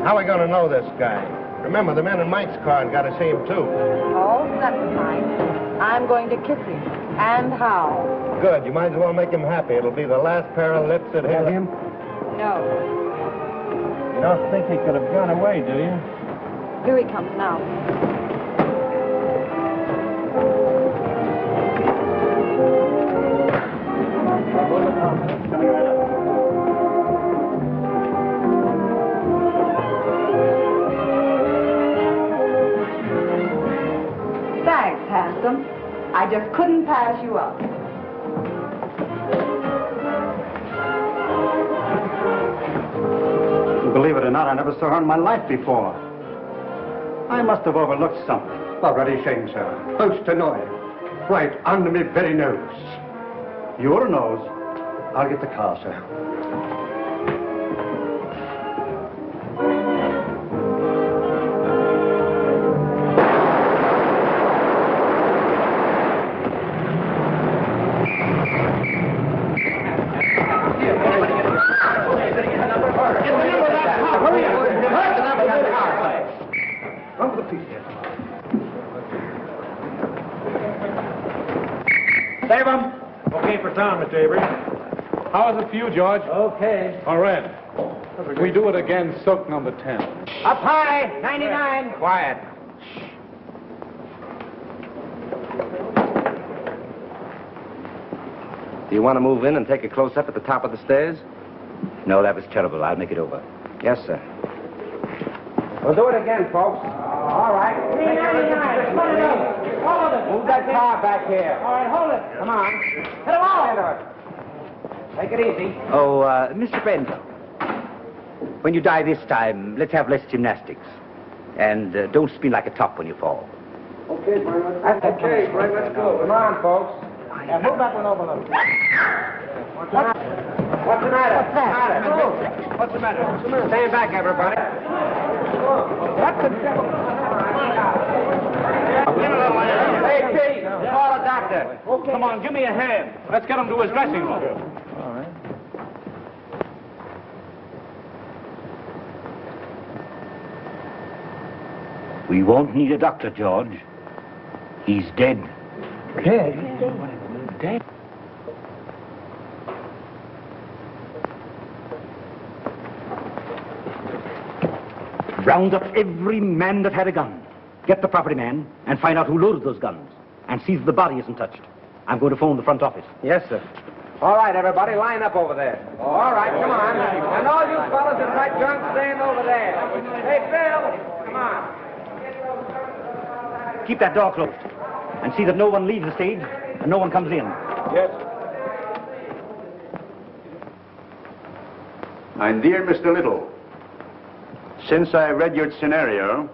How are we going to know this guy? Remember, the men in Mike's car got to see him, too. Oh, that's fine. I'm going to kiss him. And how? Good. You might as well make him happy. It'll be the last pair of lips that hit him. No. You don't think he could have gone away, do you? Here he comes now. Coming right up. Thanks, handsome. I just couldn't pass you up. Believe it or not, I never saw her in my life before. I must have overlooked something. A very shame, sir. Most annoying. Right under me very nose. Your nose? I'll get the car, sir. Save him. Okay for town, Mr. Avery. How is it for you, George? Okay. All right. We do it again, soak number 10. Up high, 99. Quiet. Do you want to move in and take a close-up at the top of the stairs? No, that was terrible. I'll make it over. Yes, sir. We'll do it again, folks. All right. 399. Put it up. Hold it. Move that car back here. All right, hold it. Come on. Hit him all into it. Take it easy. Oh, Mr. Brent, when you die this time, let's have less gymnastics. And don't spin like a top when you fall. Okay, Brent. That's okay, Brent. Let's go. Come on, folks. Yeah, move that one over a little. What's the matter? What's the matter? What's the matter? Stand back, everybody. What the devil? Hey, Pete, call a doctor. Okay. Come on, give me a hand. Let's get him to his dressing room. All right. We won't need a doctor, George. He's dead. Dead? Dead? Round up every man that had a gun. Get the property man and find out who loaded those guns. And see that the body isn't touched. I'm going to phone the front office. Yes, sir. All right, everybody, line up over there. All right, come on. And all you fellas in that junk, stand over there. Hey, Bill, come on. Keep that door closed. And see that no one leaves the stage and no one comes in. Yes. My dear Mr. Little, since I read your scenario,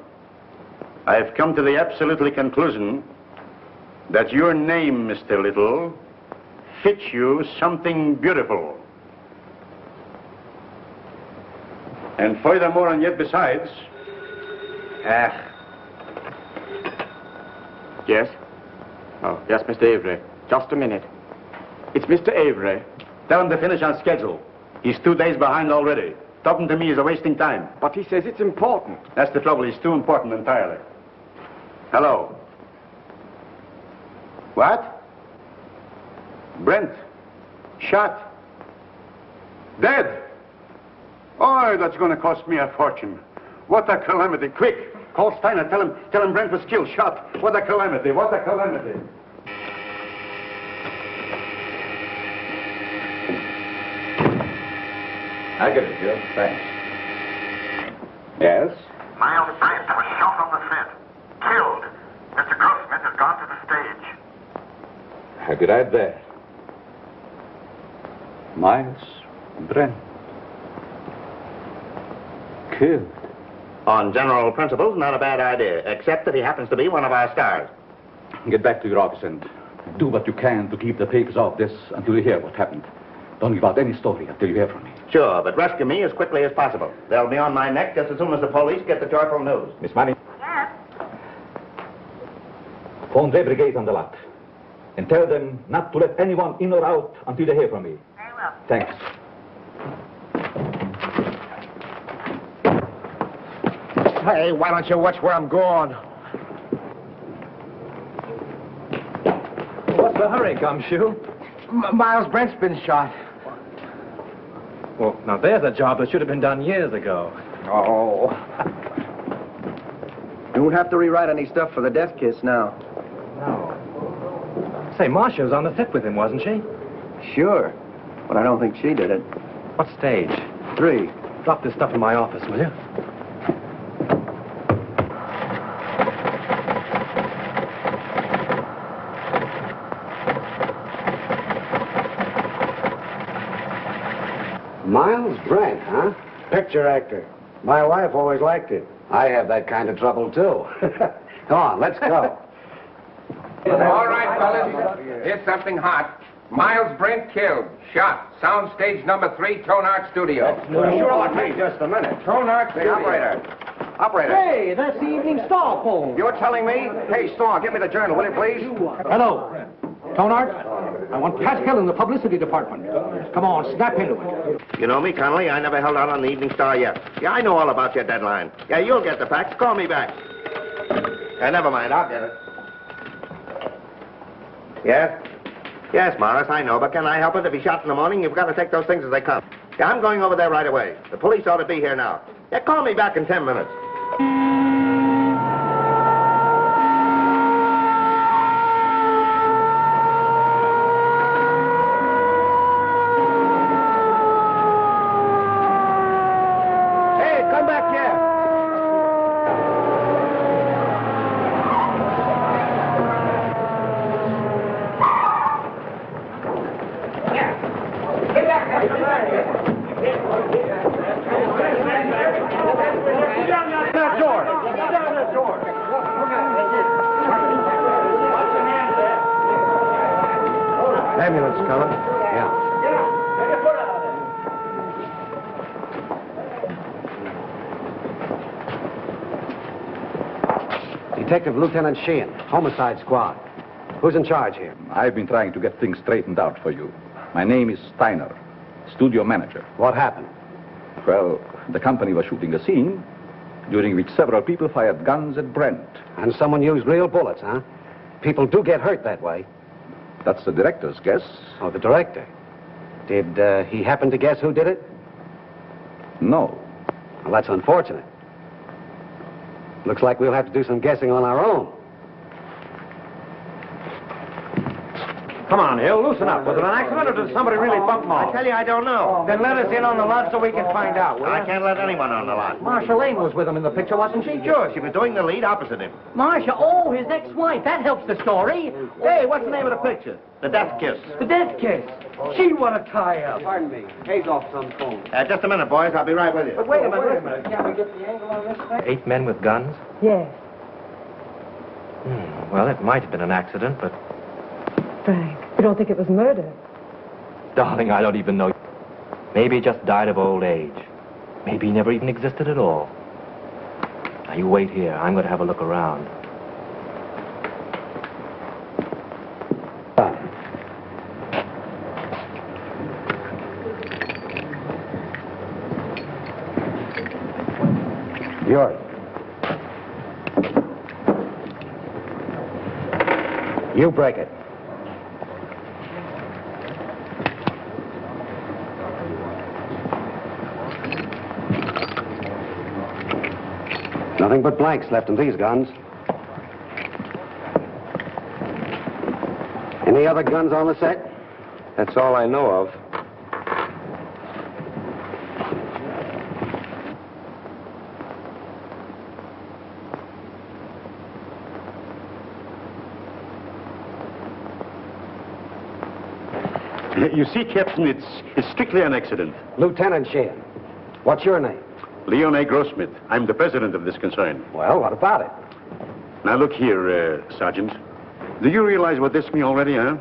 I've come to the absolutely conclusion that your name, Mr. Little, fits you something beautiful. And furthermore, and yet besides... Yes? Oh, yes, Mr. Avery. Just a minute. It's Mr. Avery. Tell him to finish on schedule. He's 2 days behind already. Talking to me is a wasting time. But he says it's important. That's the trouble. He's too important entirely. Hello. What? Brent. Shot. Dead. Oh, that's going to cost me a fortune. What a calamity. Quick. Call Steiner. Tell him Brent was killed, shot. What a calamity. What a calamity. I get it, Joe. Thanks. Yes? Myles Brent was shot on the set. Killed. Mr. Grossman has gone to the stage. How did I there? Myles Brent. Killed. On general principles, not a bad idea, except that he happens to be one of our stars. Get back to your office and do what you can to keep the papers off this until you hear what happened. Don't give out any story until you hear from me. Sure, but rescue me as quickly as possible. They'll be on my neck just as soon as the police get the joyful news. Miss Marin. Yes? Phone the brigade on the lot. And tell them not to let anyone in or out until they hear from me. Very well. Thanks. Hey, why don't you watch where I'm going? What's the hurry, Gumshoe? Myles Brent's been shot. Well, now there's a job that should have been done years ago. Oh. You won't have to rewrite any stuff for the death kiss now. No. Say, Marcia was on the set with him, wasn't she? Sure, but I don't think she did it. What stage? 3. Drop this stuff in my office, will you? Myles Brent, huh? Picture actor. My wife always liked it. I have that kind of trouble, too. Come on, let's go. All right, fellas. Here's something hot. Myles Brent killed. Shot. Soundstage number 3, Tonart Studios. Sure, wait just a minute. Tonart Hey, Studios. operator. Hey, that's the Evening Star poem. You're telling me? Hey, Star, give me the journal, will you, please? Hello. Tonart, I want Pascal in the publicity department. Come on, snap into it. You know me, Connolly. I never held out on the Evening Star yet. Yeah, I know all about your deadline. Yeah, you'll get the facts. Call me back. Never mind. I'll get it. Yes? Yes, Morris, I know, but can I help it? If he's shot in the morning, you've got to take those things as they come. Yeah, I'm going over there right away. The police ought to be here now. Yeah, call me back in 10 minutes. Ambulance coming? Yeah. Detective Lieutenant Sheehan, Homicide Squad. Who's in charge here? I've been trying to get things straightened out for you. My name is Steiner, studio manager. What happened? Well, the company was shooting a scene during which several people fired guns at Brent. And someone used real bullets, huh? People do get hurt that way. That's the director's guess. Oh, the director. Did he happen to guess who did it? No. Well, that's unfortunate. Looks like we'll have to do some guessing on our own. Come on, Hill, loosen up. Was it an accident or did somebody really bump him off? I tell you, I don't know. Then let us in on the lot so we can find out, will I you? can't let anyone on the lot. Marcia Lane was with him in the picture, wasn't she? Sure, she was doing the lead opposite him. Marcia, oh, his ex-wife. That helps the story. Hey, what's the name of the picture? The Death Kiss. The death kiss. Gee, what a tie-up. Pardon me. Hayes off some phone. Just a minute, boys. I'll be right with you. But wait a minute. Can we get the angle on this thing? 8 men with guns? Yes, Well, it might have been an accident, but... Frank. You don't think it was murder? Darling, I don't even know. Maybe he just died of old age. Maybe he never even existed at all. Now, you wait here. I'm going to have a look around. Yours. You break it. Nothing but blanks left in these guns. Any other guns on the set? That's all I know of. You see, Captain, it's strictly an accident. Lieutenant Sheehan. What's your name? Leon A. Grossmith. I'm the president of this concern. Well, what about it? Now, look here, Sergeant. Do you realize what this means already, huh?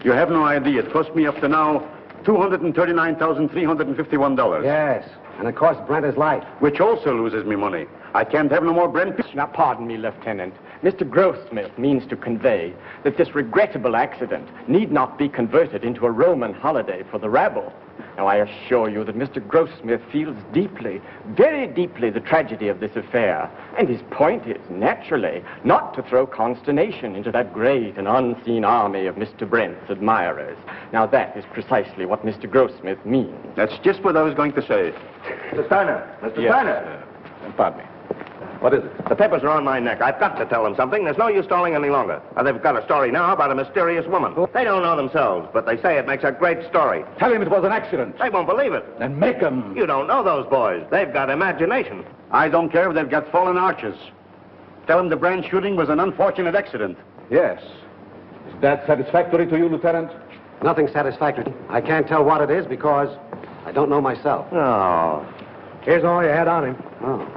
You have no idea. It cost me up to now $239,351. Yes, and it cost Brent his life. Which also loses me money. I can't have no more Brent. Now, pardon me, Lieutenant. Mr. Grossmith means to convey that this regrettable accident need not be converted into a Roman holiday for the rabble. Now, I assure you that Mr. Grossmith feels deeply, very deeply, the tragedy of this affair. And his point is, naturally, not to throw consternation into that great and unseen army of Mr. Brent's admirers. Now, that is precisely what Mr. Grossmith means. That's just what I was going to say. Mr. Steiner! Mr. Steiner! Pardon me. What is it? The papers are on my neck. I've got to tell them something. There's no use stalling any longer. They've got a story now about a mysterious woman. They don't know themselves, but they say it makes a great story. Tell him it was an accident. They won't believe it. Then make him. You don't know those boys. They've got imagination. I don't care if they've got fallen arches. Tell them the Brand shooting was an unfortunate accident. Yes. Is that satisfactory to you, Lieutenant? Nothing satisfactory. I can't tell what it is because I don't know myself. Oh. Here's all you had on him. Oh.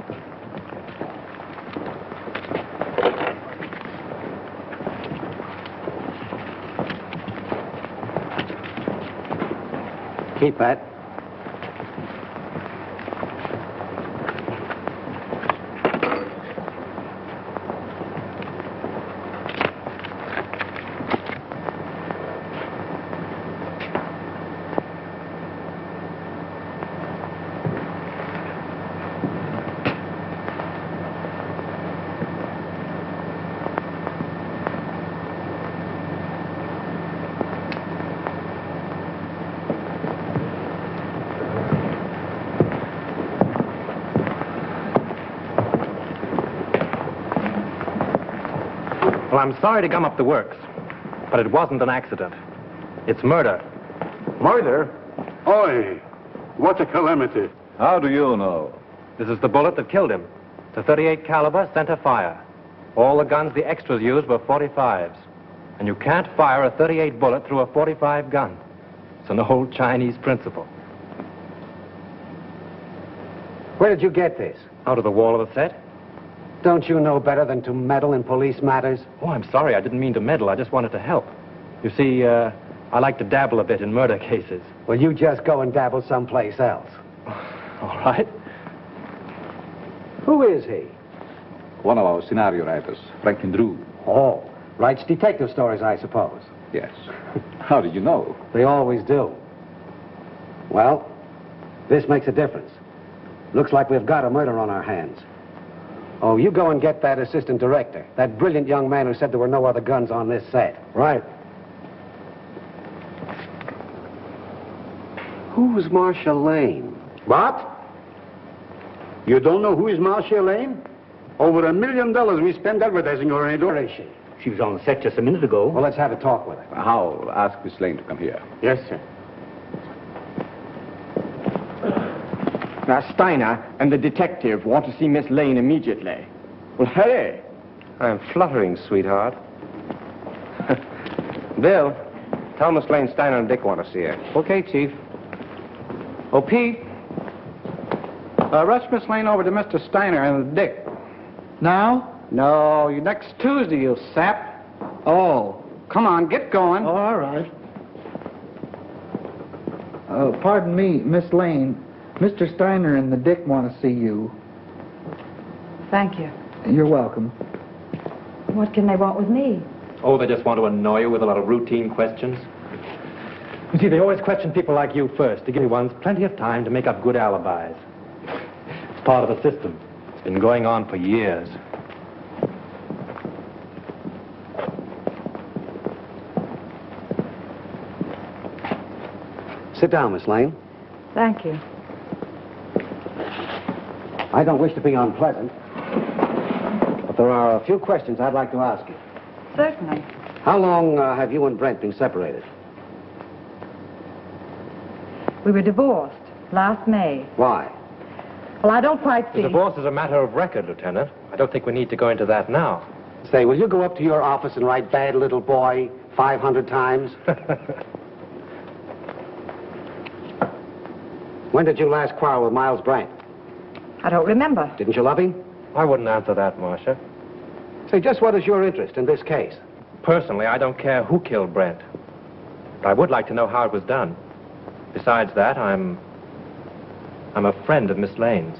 Keep that. Well, I'm sorry to gum up the works, but it wasn't an accident. It's murder. Murder? Oi, what a calamity. How do you know? This is the bullet that killed him. It's a .38 caliber center fire. All the guns the extras used were .45s. And you can't fire a .38 bullet through a .45 gun. It's an old Chinese principle. Where did you get this? Out of the wall of the set? Don't you know better than to meddle in police matters? Oh, I'm sorry. I didn't mean to meddle. I just wanted to help. You see, I like to dabble a bit in murder cases. Well, you just go and dabble someplace else. All right. Who is he? One of our scenario writers, Franklyn Drew. Oh, writes detective stories, I suppose. Yes. How did you know? They always do. Well, this makes a difference. Looks like we've got a murder on our hands. Oh, you go and get that assistant director, that brilliant young man who said there were no other guns on this set. Right. Who's Marcia Lane? What? You don't know who is Marcia Lane? Over $1 million we spent advertising her in Where is she? She was on the set just a minute ago. Well, let's have a talk with her. I'll ask Miss Lane to come here. Yes, sir. Now, Steiner and the detective want to see Miss Lane immediately. Well, hurry. I'm fluttering, sweetheart. Bill, tell Miss Lane Steiner and Dick want to see her. Okay, Chief. Oh, Pete. Rush Miss Lane over to Mr. Steiner and Dick. Now? No, next Tuesday, you sap. Oh, come on, get going. Oh, all right. Pardon me, Miss Lane. Mr. Steiner and the Dick want to see you. Thank you. You're welcome. What can they want with me? Oh, they just want to annoy you with a lot of routine questions. You see, they always question people like you first to give you ones plenty of time to make up good alibis. It's part of the system. It's been going on for years. Sit down, Miss Lane. Thank you. I don't wish to be unpleasant, but there are a few questions I'd like to ask you. Certainly. How long have you and Brent been separated? We were divorced last May. Why? Well, I don't quite see. The divorce is a matter of record, Lieutenant. I don't think we need to go into that now. Say, will you go up to your office and write "bad little boy" 500 times? When did you last quarrel with Myles Brent? I don't remember. Didn't you love him? I wouldn't answer that, Marcia. Say, just what is your interest in this case? Personally, I don't care who killed Brent. But I would like to know how it was done. Besides that, I'm a friend of Miss Lane's.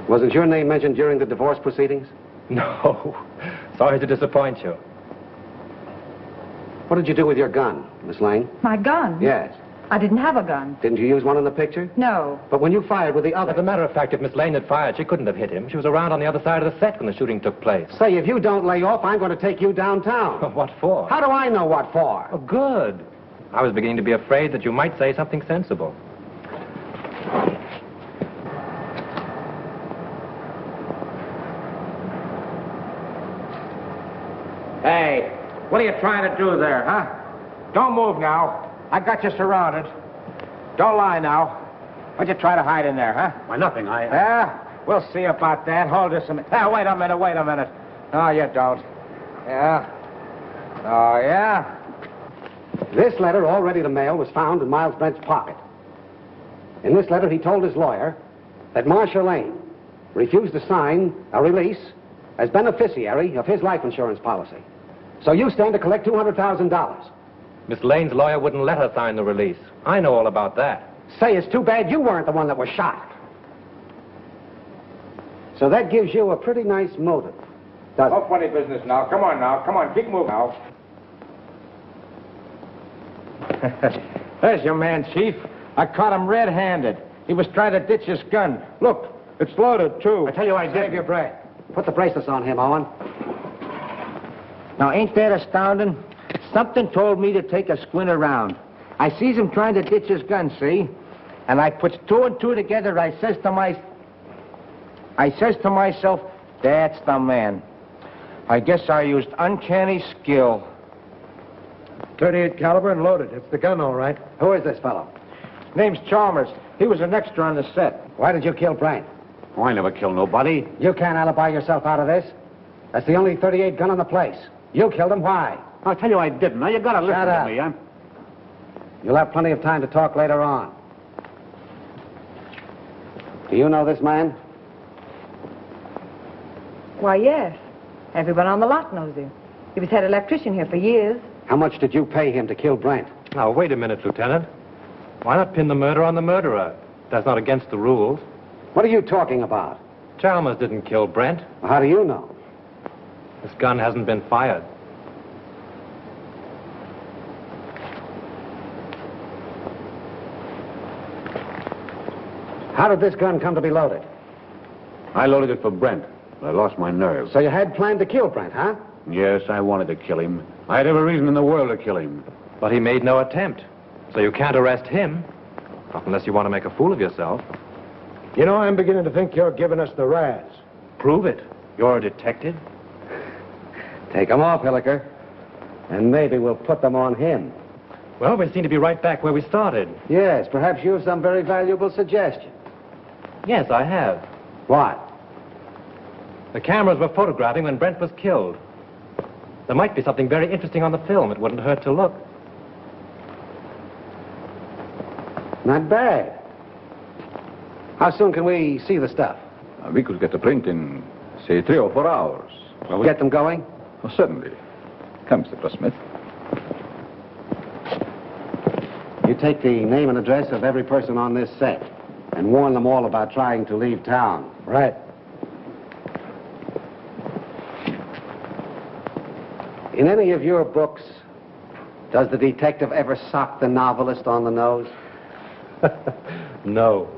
Wasn't your name mentioned during the divorce proceedings? No. Sorry to disappoint you. What did you do with your gun, Miss Lane? My gun? Yes. I didn't have a gun. Didn't you use one in the picture? No. But when you fired with the other... As a matter of fact, if Miss Lane had fired, she couldn't have hit him. She was around on the other side of the set when the shooting took place. Say, if you don't lay off, I'm going to take you downtown. What for? How do I know what for? Oh, good. I was beginning to be afraid that you might say something sensible. Hey, what are you trying to do there, huh? Don't move now. I got you surrounded. Don't lie now. What'd you try to hide in there, huh? Why, nothing. Yeah? We'll see about that. Hold this a minute. Wait a minute. No, you don't. Yeah? Oh, yeah? This letter, all ready to mail, was found in Myles Brent's pocket. In this letter, he told his lawyer that Marcia Lane refused to sign a release as beneficiary of his life insurance policy. So you stand to collect $200,000. Miss Lane's lawyer wouldn't let her sign the release. I know all about that. Say, it's too bad you weren't the one that was shot. So that gives you a pretty nice motive, doesn't it? No funny business now. Come on, keep moving now. There's your man, Chief. I caught him red-handed. He was trying to ditch his gun. Look, it's loaded, too. I tell you, I did. Save your breath. Put the bracelets on him, Owen. Now, ain't that astounding? Something told me to take a squint around. I sees him trying to ditch his gun, see? And I puts two and two together. I says to myself, that's the man. I guess I used uncanny skill. 38 caliber and loaded. It's the gun, all right. Who is this fellow? Name's Chalmers. He was an extra on the set. Why did you kill Brent? Oh, I never killed nobody. You can't alibi yourself out of this. That's the only 38 gun in the place. You killed him. Why? I'll tell you I didn't. Now, you gotta listen Shut to up. me. You'll have plenty of time to talk later on. Do you know this man? Why, yes. Everyone on the lot knows him. He was head electrician here for years. How much did you pay him to kill Brent? Now, wait a minute, Lieutenant. Why not pin the murder on the murderer? That's not against the rules. What are you talking about? Chalmers didn't kill Brent. How do you know? This gun hasn't been fired. How did this gun come to be loaded? I loaded it for Brent. I lost my nerve. So you had planned to kill Brent, huh? Yes, I wanted to kill him. I had every reason in the world to kill him. But he made no attempt. So you can't arrest him. Not unless you want to make a fool of yourself. You know, I'm beginning to think you're giving us the razz. Prove it. You're a detective. Take them off, Hilliker. And maybe we'll put them on him. Well, we seem to be right back where we started. Yes, perhaps you have some very valuable suggestion. Yes, I have. What? The cameras were photographing when Brent was killed. There might be something very interesting on the film. It wouldn't hurt to look. Not bad. How soon can we see the stuff? We could get the print in, say, 3 or 4 hours. Well, get them going? Oh, certainly. Come, Mr. Grossmith. You take the name and address of every person on this set and warn them all about trying to leave town. Right. In any of your books, does the detective ever sock the novelist on the nose? No.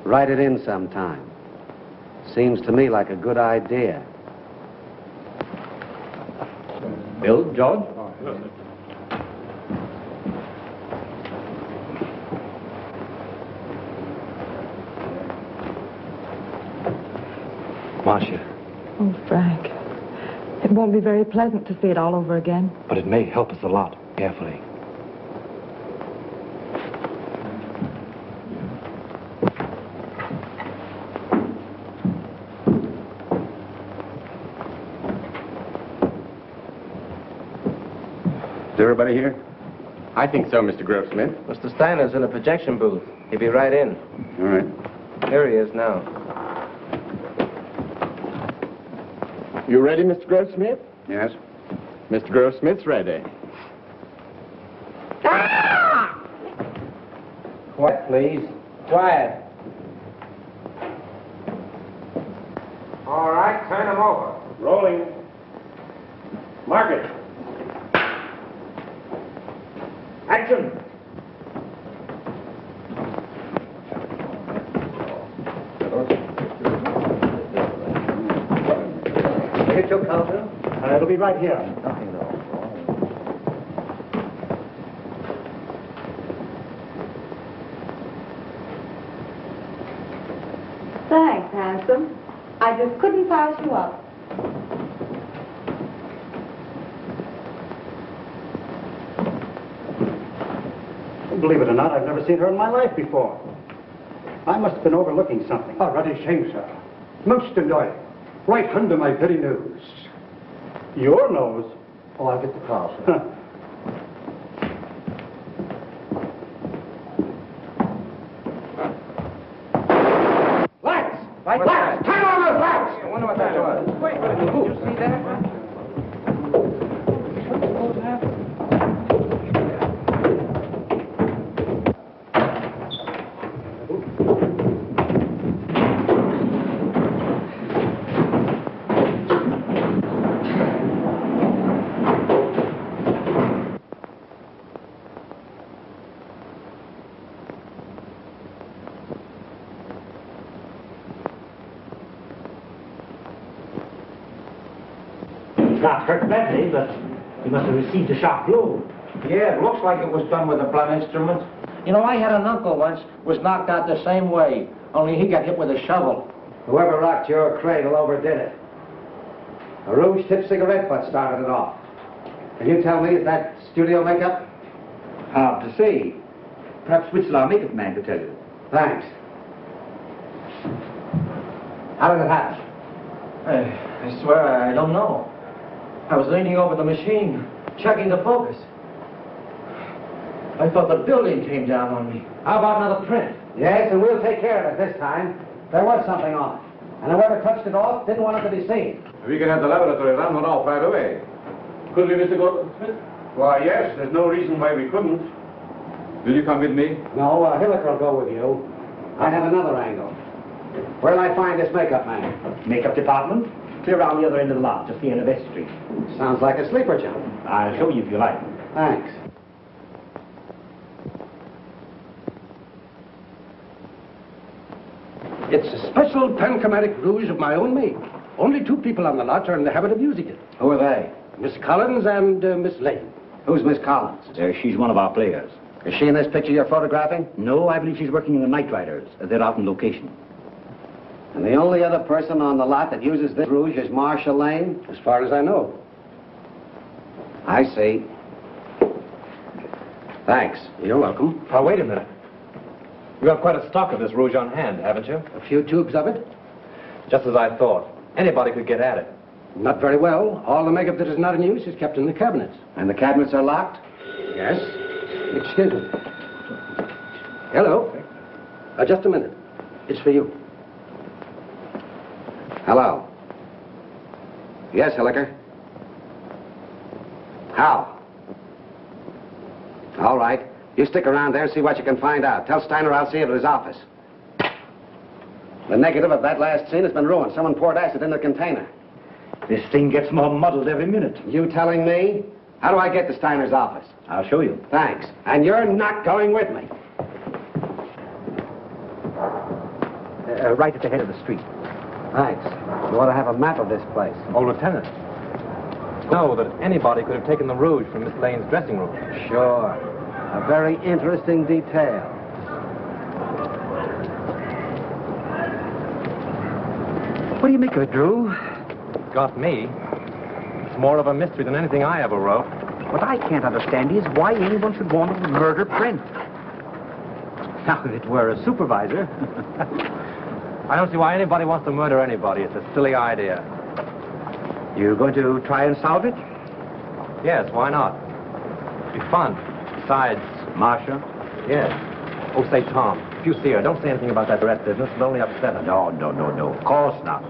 Write it in sometime. Seems to me like a good idea. Bill, George? Marcia. Oh, Frank. It won't be very pleasant to see it all over again. But it may help us a lot. Carefully. Is everybody here? I think so, Mr. Grossmith. Mr. Steiner's in a projection booth. He'll be right in. All right. Here he is now. You ready, Mr. Grossmith? Yes? Mr. Grossmith's ready. Quiet, please. Quiet. All right, turn him over. Rolling. Mark it. Action. Hit your counter? It'll be right here. Thanks, handsome. I just couldn't pass you up. Believe it or not, I've never seen her in my life before. I must have been overlooking something. Oh, bloody shame, sir. Most annoying. Right under my very nose. Your nose? Oh, I'll get the car, sir. Lights! Lights! Turn on those lights! I wonder what that was. Wait, did you see that? Not hurt badly, but he must have received a sharp blow. Yeah, it looks like it was done with a blunt instrument. You know, I had an uncle once was knocked out the same way, only he got hit with a shovel. Whoever rocked your cradle overdid it. A rouge-tipped cigarette butt started it off. Can you tell me, is that studio makeup? Hard to say. Perhaps Whittle, our makeup man, could tell you. Thanks. How did it happen? I swear I don't know. I was leaning over the machine, checking the focus. I thought the building came down on me. How about another print? Yes, and we'll take care of it this time. There was something on it. And whoever touched it off didn't want it to be seen. We can have the laboratory run one off right away. Could we, Mr. Goldsmith? Why, yes, there's no reason why we couldn't. Will you come with me? No, Hilliker will go with you. I have another angle. Where'll I find this makeup man? Makeup department? Clear around the other end of the lot, just the end of vestry. Sounds like a sleeper jump. I'll show you if you like. Thanks. It's a special panchromatic rouge of my own make. Only 2 people on the lot are in the habit of using it. Who are they? Miss Collins and Miss Lane. Who's Miss Collins? She's one of our players. Is she in this picture you're photographing? No, I believe she's working in the Night Riders. They're out on location. And the only other person on the lot that uses this rouge is Marcia Lane? As far as I know. I see. Thanks. You're welcome. Now, wait a minute. You have quite a stock of this rouge on hand, haven't you? A few tubes of it? Just as I thought. Anybody could get at it. Not very well. All the makeup that is not in use is kept in the cabinets. And the cabinets are locked? Yes. Excuse me. Hello. Just a minute. It's for you. Hello. Yes, Hilliker. How? All right. You stick around there and see what you can find out. Tell Steiner I'll see you at his office. The negative of that last scene has been ruined. Someone poured acid in the container. This thing gets more muddled every minute. You telling me? How do I get to Steiner's office? I'll show you. Thanks. And you're not going with me. Right at the head of the street. Thanks. You ought to have a map of this place. Oh, Lieutenant. Know that anybody could have taken the rouge from Miss Lane's dressing room. Sure. A very interesting detail. What do you make of it, Drew? Got me. It's more of a mystery than anything I ever wrote. What I can't understand is why anyone should want to murder Brent. Now, if it were a supervisor... I don't see why anybody wants to murder anybody. It's a silly idea. You're going to try and solve it? Yes, why not? It'd be fun. Besides... Marcia? Yes. Oh, say, Tom, if you see her, don't say anything about that rat business. It'll only upset her. No. Of course not.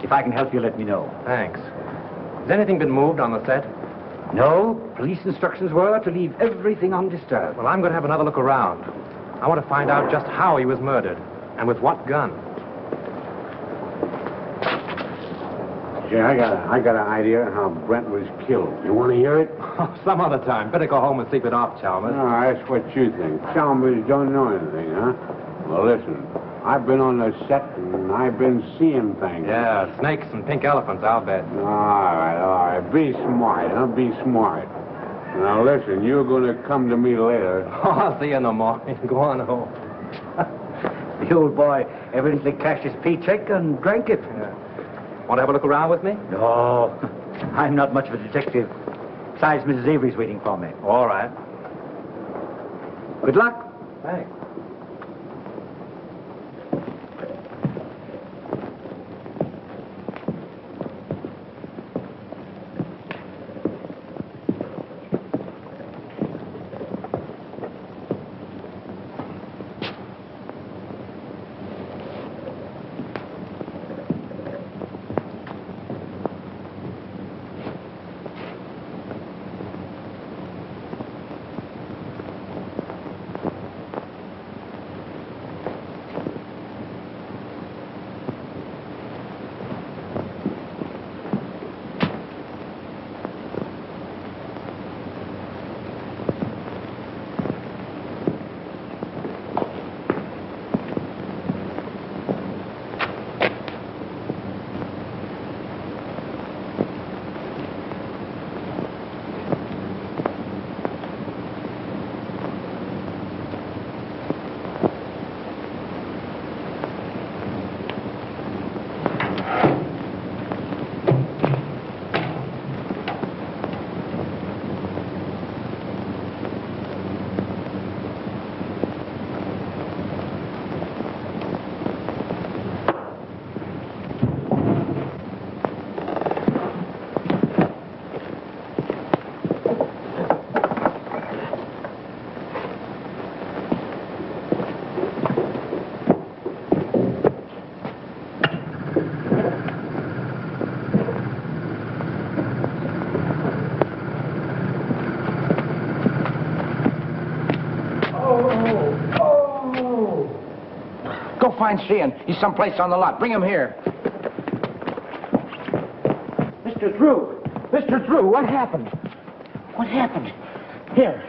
If I can help you, let me know. Thanks. Has anything been moved on the set? No. Police instructions were to leave everything undisturbed. Well, I'm going to have another look around. I want to find out just how he was murdered and with what gun. Yeah, I got an idea how Brent was killed. You want to hear it? Some other time. Better go home and sleep it off, Chalmers. No, that's what you think. Chalmers don't know anything, huh? Well, listen. I've been on the set and I've been seeing things. Yeah, snakes and pink elephants, I'll bet. All right. Be smart, huh? Be smart. Now, listen, you're going to come to me later. Oh, I'll see you in the morning. Go on home. The old boy evidently cashed his paycheck and drank it. Yeah. Want to have a look around with me? No, I'm not much of a detective. Besides, Mrs. Avery's waiting for me. All right. Good luck. Thanks. Go find Sheehan. He's someplace on the lot. Bring him here. Mr. Drew! Mr. Drew, what happened? What happened? Here.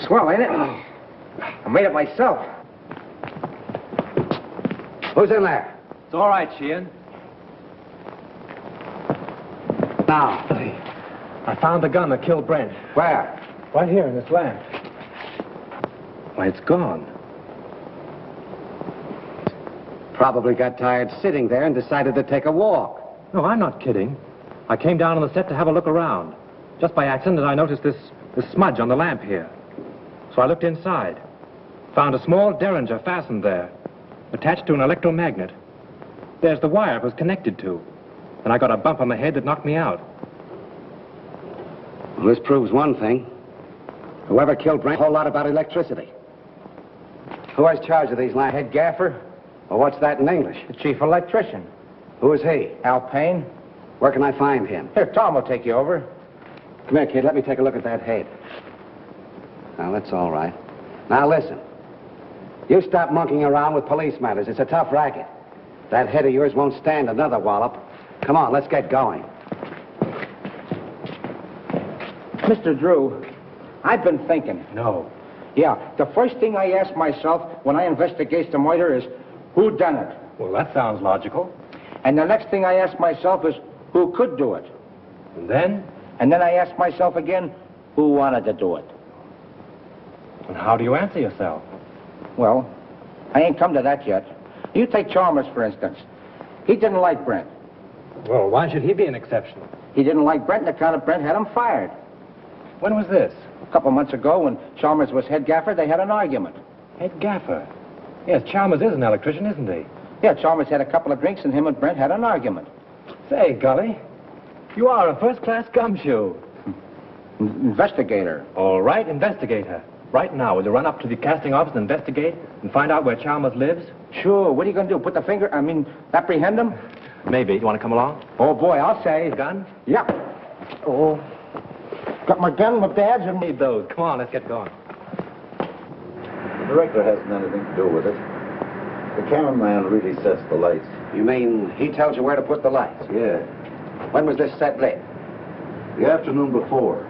Swell, ain't it? I made it myself. Who's in there? It's all right, Sheehan. Now. I found the gun that killed Brent. Where? Right here in this lamp. Why, it's gone. Probably got tired sitting there and decided to take a walk. No, I'm not kidding. I came down on the set to have a look around. Just by accident, I noticed this smudge on the lamp here. So I looked inside. Found a small derringer fastened there, attached to an electromagnet. There's the wire it was connected to. And I got a bump on the head that knocked me out. Well, this proves one thing. Whoever killed Brent, a whole lot about electricity. Who has charge of these lamps? Head gaffer, Well, what's that in English? the chief electrician. Who is he? Al Payne. Where can I find him? Here, Tom will take you over. Come here, kid. Let me take a look at that head. Now, that's all right. Now, listen. You stop monkeying around with police matters. It's a tough racket. That head of yours won't stand another wallop. Come on, let's get going. Mr. Drew, I've been thinking. No. Yeah, the first thing I ask myself when I investigate the murder is, who done it? Well, that sounds logical. And the next thing I ask myself is, who could do it? And then? And then I ask myself again, who wanted to do it? And how do you answer yourself? Well, I ain't come to that yet. You take Chalmers, for instance. He didn't like Brent. Well, why should he be an exception? He didn't like Brent on account of Brent had him fired. When was this? A couple months ago, when Chalmers was head gaffer, they had an argument. Head gaffer? Yes, Chalmers is an electrician, isn't he? Yeah, Chalmers had a couple of drinks, and him and Brent had an argument. Say, Gully, you are a first-class gumshoe. Investigator. All right, investigator. Right now, will you run up to the casting office and investigate and find out where Chalmers lives? Sure. What are you going to do? Apprehend him? Maybe. You want to come along? Oh, boy, I'll say. The gun? Yeah. Oh. Got my gun, my badge, and Need those. Come on, let's get going. The director hasn't anything to do with it. The cameraman really sets the lights. You mean he tells you where to put the lights? Yeah. When was this set lit? The afternoon before.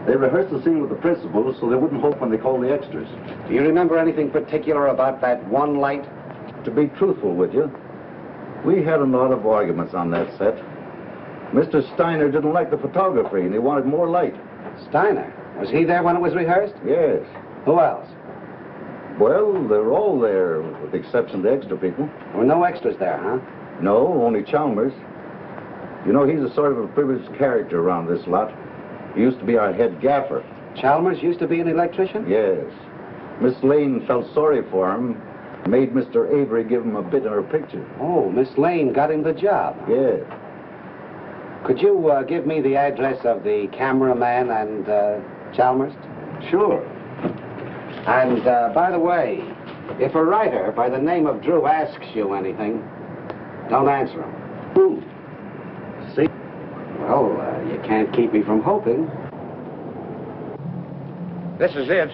They rehearsed the scene with the principals so they wouldn't hope when they called the extras. Do you remember anything particular about that one light? To be truthful with you, we had a lot of arguments on that set. Mr. Steiner didn't like the photography and he wanted more light. Steiner? Was he there when it was rehearsed? Yes. Who else? Well, they were all there, with the exception of the extra people. There were no extras there, huh? No, only Chalmers. You know, he's a sort of a privileged character around this lot. He used to be our head gaffer. Chalmers used to be an electrician? Yes. Miss Lane felt sorry for him, made Mr. Avery give him a bit in her picture. Oh, Miss Lane got him the job. Yes. Could you give me the address of the cameraman and Chalmers? Sure. And, by the way, if a writer by the name of Drew asks you anything, don't answer him. Who? See? Well, you can't keep me from hoping. This is it.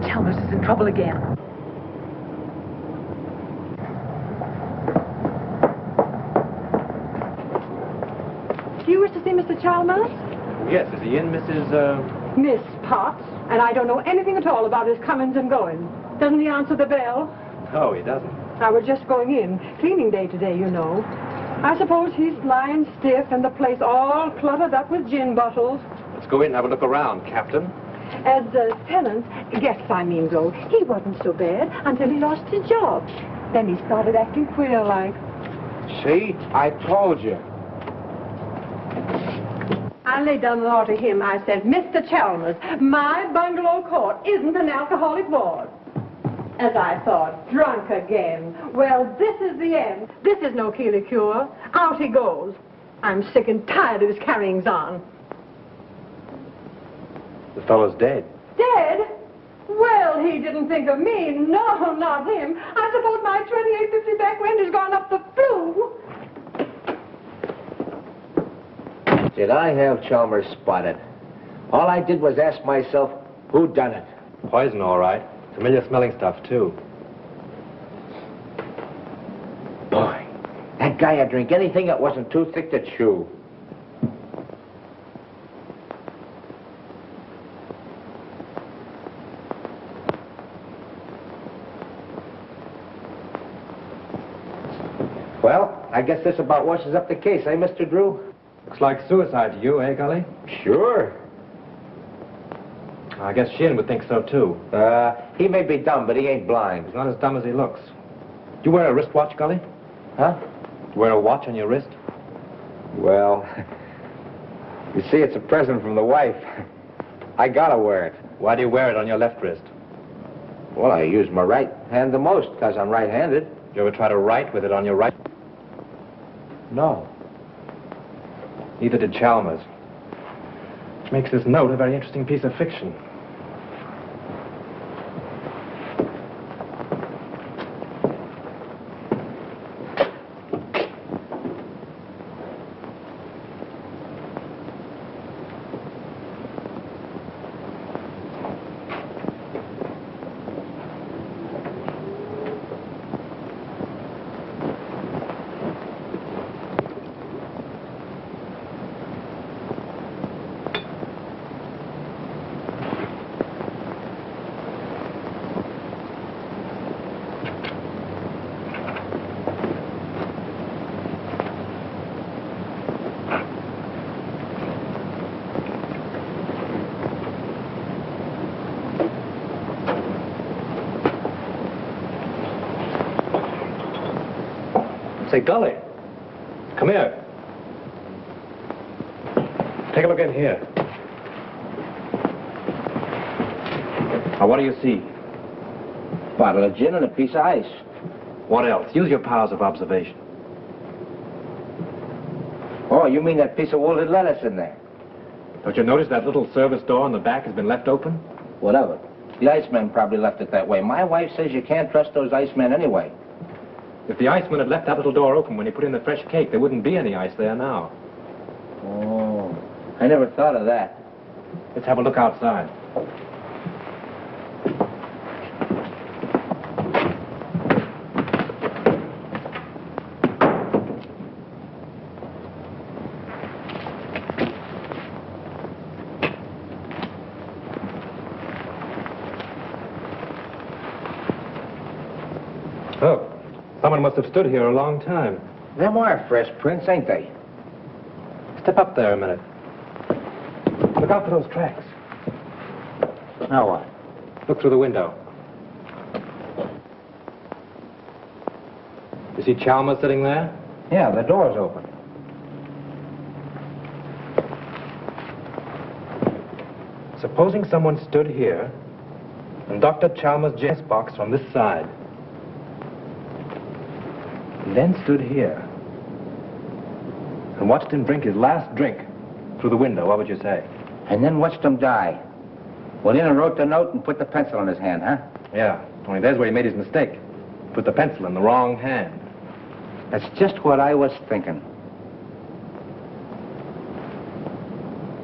Chalmers is in trouble again. Do you wish to see Mr. Chalmers? Yes, is he in, Mrs. Miss Potts. And I don't know anything at all about his comings and goings. Doesn't he answer the bell? No, he doesn't. I was just going in. Cleaning day today, you know. I suppose he's lying stiff and the place all cluttered up with gin bottles. Let's go in and have a look around, Captain. As tenant, guests I mean though, he wasn't so bad until he lost his job. Then he started acting queer like. See? I told you. I laid down the law to him. I said, Mr. Chalmers, my bungalow court isn't an alcoholic ward. As I thought, drunk again. Well, this is the end. This is no Keeley cure. Out he goes. I'm sick and tired of his carryings on. The fellow's dead. Dead? Well, he didn't think of me. No, not him. I suppose my 2850 back wind has gone up the flue. Did I have Chalmers spotted? All I did was ask myself, who done it? Poison, all right. Familiar smelling stuff, too. Boy, that guy would drink anything that wasn't too thick to chew. Well, I guess this about washes up the case, eh, Mr. Drew? Looks like suicide to you, eh, Gully? Sure. I guess Sheehan would think so, too. He may be dumb, but he ain't blind. He's not as dumb as he looks. Do you wear a wristwatch, Gully? Huh? Do you wear a watch on your wrist? Well, you see, it's a present from the wife. I gotta wear it. Why do you wear it on your left wrist? Well, I use my right hand the most, because I'm right-handed. You ever try to write with it on your right? No. Neither did Chalmers. Which makes this note a very interesting piece of fiction. Say, Gully, come here. Take a look in here. Now, what do you see? Bottle of gin and a piece of ice. What else? Use your powers of observation. Oh, you mean that piece of wilted lettuce in there? Don't you notice that little service door on the back has been left open? What of it? The Iceman probably left it that way. My wife says you can't trust those Icemen anyway. If the Iceman had left that little door open when he put in the fresh cake, there wouldn't be any ice there now. Oh, I never thought of that. Let's have a look outside. Oh, someone must have stood here a long time. Them are fresh prints, ain't they? Step up there a minute. Look out for those tracks. Now what? Look through the window. You see Chalmers sitting there? Yeah, the door's open. Supposing someone stood here and Dr. Chalmers' James box from this side. And then stood here and watched him drink his last drink through the window, what would you say? And then watched him die. Went in and wrote the note and put the pencil in his hand, huh? Yeah, only there's where he made his mistake. Put the pencil in the wrong hand. That's just what I was thinking.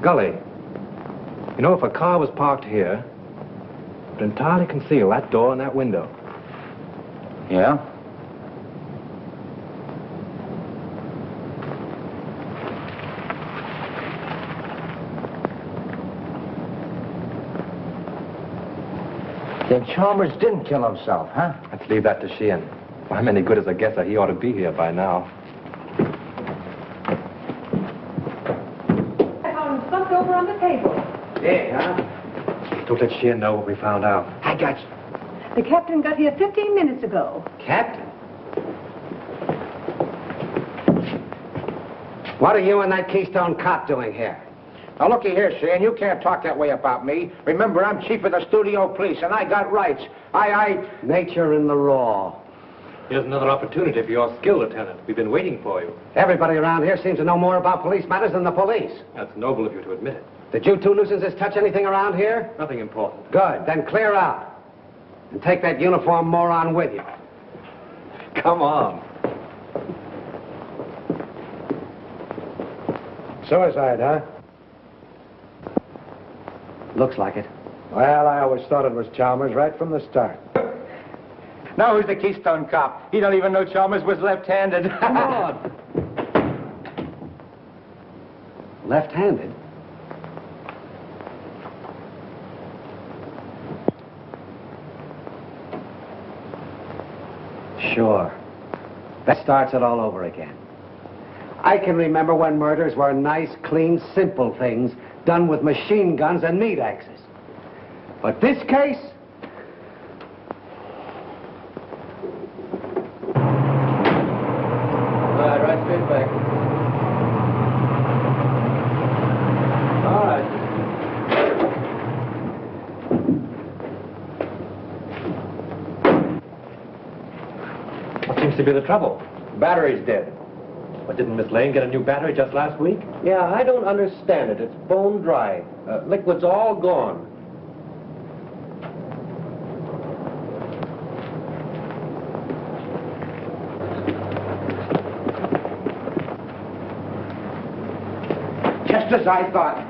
Gully, you know, if a car was parked here, it would entirely conceal that door and that window. Yeah? Then Chalmers didn't kill himself, huh? Let's leave that to Sheehan. If I'm any good as a guesser, he ought to be here by now. I found stuff over on the table. Yeah, huh? Don't let Sheehan know what we found out. I got you. The captain got here 15 minutes ago. Captain? What are you and that Keystone cop doing here? Now, looky here, Sheehan, you can't talk that way about me. Remember, I'm chief of the studio police, and I got rights. Nature in the raw. Here's another opportunity for your skill, Lieutenant. We've been waiting for you. Everybody around here seems to know more about police matters than the police. That's noble of you to admit it. Did you two nuisances touch anything around here? Nothing important. Good. Then clear out. And take that uniform moron with you. Come on. Suicide, huh? Looks like it. Well, I always thought it was Chalmers right from the start. Now who's the Keystone cop? He don't even know Chalmers was left-handed. Come on. Left-handed? Sure. That starts it all over again. I can remember when murders were nice, clean, simple things done with machine guns and meat axes. But this case? Right straight back. All right. What seems to be the trouble? Battery's dead. But didn't Miss Lane get a new battery just last week? Yeah, I don't understand it. It's bone dry. Liquid's all gone. Just as I thought.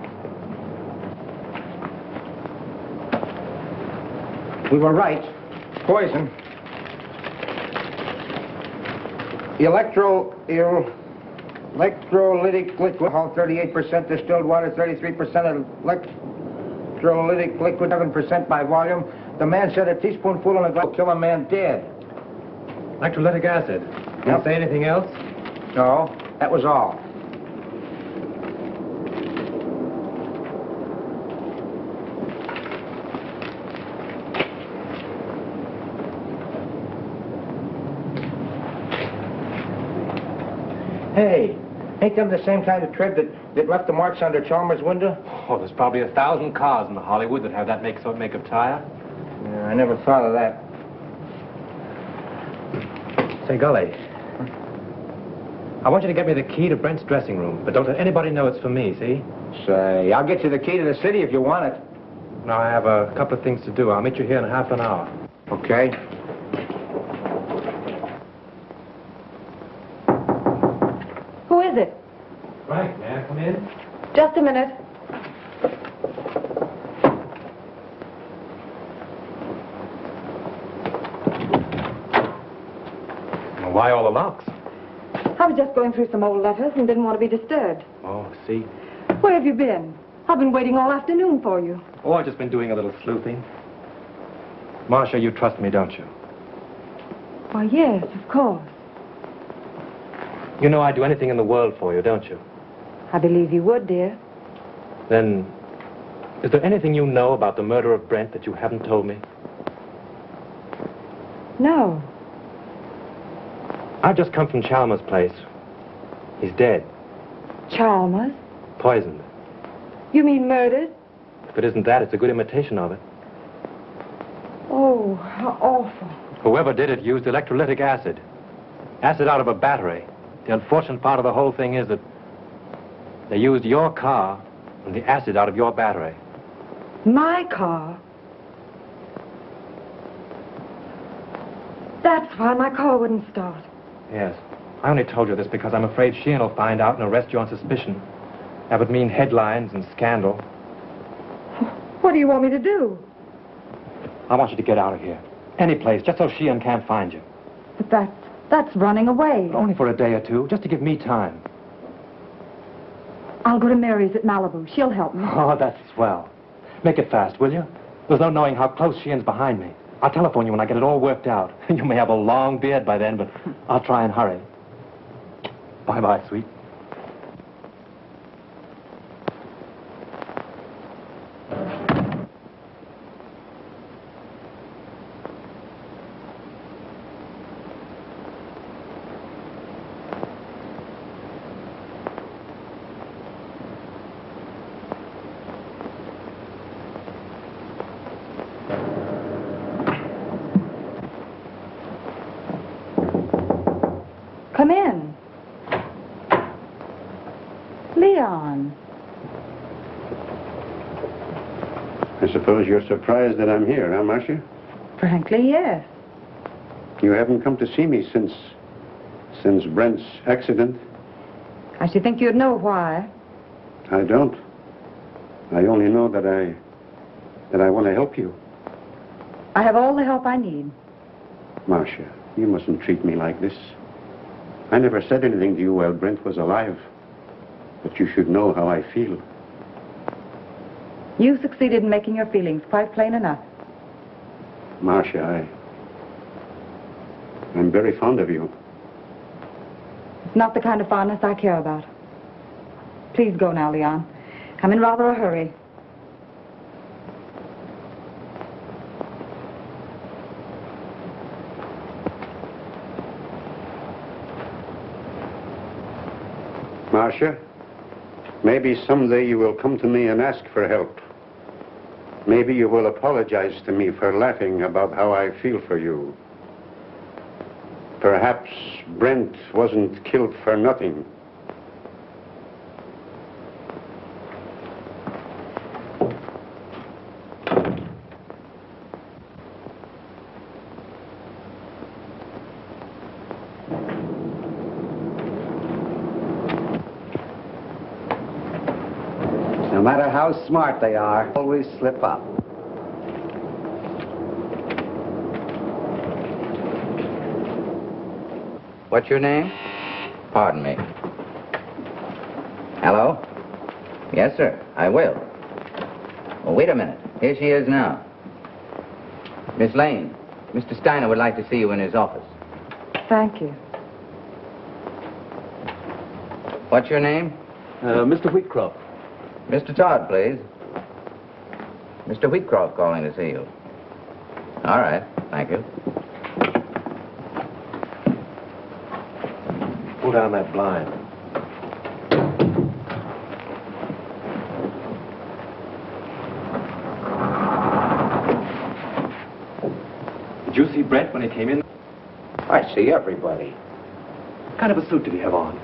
We were right. Poison. Electrolytic liquid, 38% distilled water, 33% electrolytic liquid, 7% by volume. The man said a teaspoonful in a glass will kill a man dead. Electrolytic acid. Didn't say anything else? No, that was all. Hey, ain't them the same kind of tread that left the marks under Chalmers' window? Oh, there's probably 1,000 cars in Hollywood that have that make of tire. Yeah, I never thought of that. Say, Gully, I want you to get me the key to Brent's dressing room, but don't let anybody know it's for me, see? Say, I'll get you the key to the city if you want it. Now, I have a couple of things to do. I'll meet you here in half an hour. Okay. Who is it? Frank, may I come in? Just a minute. Well, why all the locks? I was just going through some old letters and didn't want to be disturbed. Oh, see? Where have you been? I've been waiting all afternoon for you. Oh, I've just been doing a little sleuthing. Marcia, you trust me, don't you? Why, yes, of course. You know I'd do anything in the world for you, don't you? I believe you would, dear. Then, is there anything you know about the murder of Brent that you haven't told me? No. I've just come from Chalmers' place. He's dead. Chalmers? Poisoned. You mean murdered? If it isn't that, it's a good imitation of it. Oh, how awful. Whoever did it used electrolytic acid. Acid out of a battery. The unfortunate part of the whole thing is that they used your car and the acid out of your battery. My car? That's why my car wouldn't start. Yes. I only told you this because I'm afraid Sheehan will find out and arrest you on suspicion. That would mean headlines and scandal. What do you want me to do? I want you to get out of here. Any place, just so Sheehan can't find you. But that's running away. But only for a day or two, just to give me time. I'll go to Mary's at Malibu. She'll help me. Oh, that's swell. Make it fast, will you? There's no knowing how close Sheehan's behind me. I'll telephone you when I get it all worked out. You may have a long beard by then, but I'll try and hurry. Bye-bye, sweet. Come in. Leon. I suppose you're surprised that I'm here, huh, Marcia? Frankly, yes. You haven't come to see me since Brent's accident? I should think you'd know why. I don't. I only know that I want to help you. I have all the help I need. Marcia, you mustn't treat me like this. I never said anything to you while Brent was alive. But you should know how I feel. You succeeded in making your feelings quite plain enough. Marcia, I'm very fond of you. It's not the kind of fondness I care about. Please go now, Leon. I'm in rather a hurry. Marcia, maybe someday you will come to me and ask for help. Maybe you will apologize to me for laughing about how I feel for you. Perhaps Brent wasn't killed for nothing. No matter how smart they are, always slip up. What's your name? Pardon me. Hello? Yes, sir, I will. Well, wait a minute. Here she is now. Miss Lane, Mr. Steiner would like to see you in his office. Thank you. What's your name? Mr. Wheatcroft. Mr. Todd, please. Mr. Wheatcroft calling to see you. All right, thank you. Pull down that blind. Did you see Brent when he came in? I see everybody. What kind of a suit did he have on?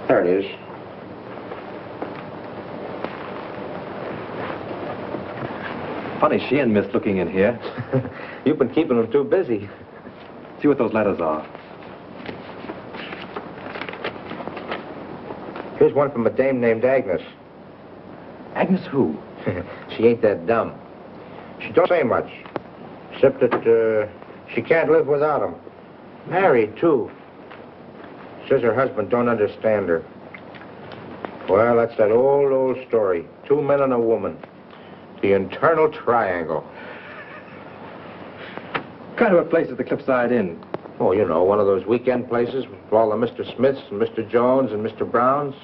There it is. Funny Sheehan missed looking in here. You've been keeping him too busy. See what those letters are. Here's one from a dame named Agnes. Agnes who? She ain't that dumb. She don't say much, except that she can't live without him. Married, too. Says her husband don't understand her. Well, that's that old story. 2 men and a woman. The internal triangle. What kind of a place is the Cliffside Inn? Oh, you know, one of those weekend places with all the Mr. Smiths and Mr. Jones and Mr. Browns.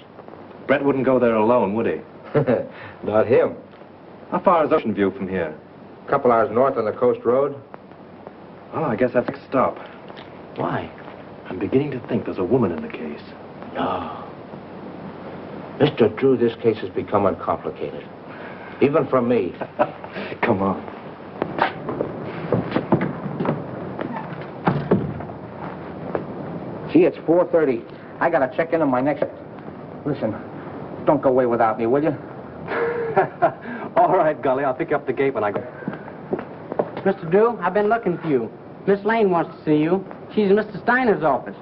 Brent wouldn't go there alone, would he? Not him. How far is Ocean View from here? A couple hours north on the coast road. Oh, I guess that's a stop. Why? I'm beginning to think there's a woman in the case. No. Mr. Drew, this case has become uncomplicated. Even for me. Come on. Gee, it's 4:30. I gotta check in on my next... Listen, don't go away without me, will you? All right, Gully, I'll pick you up the gate when I go. Mr. Drew, I've been looking for you. Miss Lane wants to see you. She's in Mr. Steiner's office.